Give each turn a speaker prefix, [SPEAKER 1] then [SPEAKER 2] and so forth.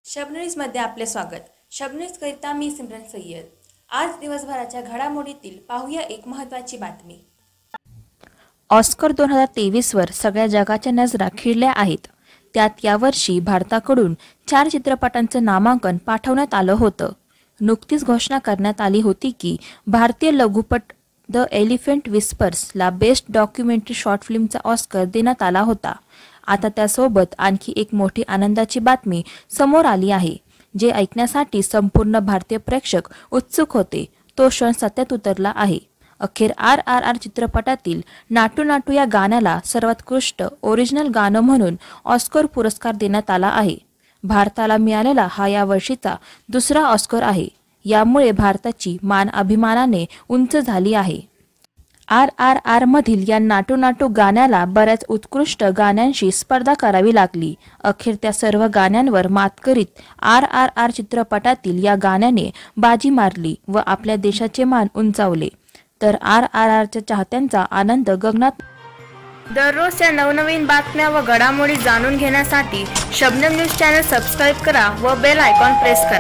[SPEAKER 1] शबन्यूजमध्ये आपले स्वागत। शबन्यूज करिता मी सिमरन सय्यद। आज दिवसभराच्या घडामोडीतील पाहूया एक महत्त्वाची बातमी। ऑस्कर 2023 वर सगळ्या जगाच्या नजरा खिळल्या आहेत। त्यात यावर्षी भारताकडून 4 चित्रपटांचं नामांकन पाठवण्यात आलं होतं। नुकतीच घोषणा करण्यात आली होती की भारतीय लघुपट द एलिफंट विस्पर्सला बेस्ट डॉक्युमेंटरी शॉर्ट फिल्मचा ऑस्कर देण्यात आला होता। आता त्यासोबत आणखी एक मोठी आनंदाची बातमी समोर आली आहे, जे ऐकण्यासाठी संपूर्ण भारतीय प्रेक्षक उत्सुक होते। तो क्षण सत्यात उतरला आहे। अखेर RRR चित्रपटातील नाटू नाटू या गाण्याला सर्वोत्कृष्ट ओरिजिनल गाणं म्हणून ऑस्कर पुरस्कार देण्यात आला आहे। भारताला मिळालेला हा या वर्षीचा दुसरा ऑस्कर आहे। यामुळे भारताची मान अभिमानाने उंच झाली आहे। RRR मधील या नाटू नाटू गाण्याला बऱ्याच उत्कृष्ट गाण्यांशी स्पर्धा करावी लागली। अखेर त्या सर्व गाण्यांवर मात करीत RRR चित्रपटातील या गाण्याने बाजी मारली व आपल्या देशाचे मान उंचावले। तर RRRच्या चाहत्यांचा आनंद गगनात। दररोजच्या नवनवीन बातम्या व घडामोडी जाणून घेण्यासाठी शबनम न्यूज चॅनल सबस्क्राइब करा व बेल आयकॉन प्रेस करा।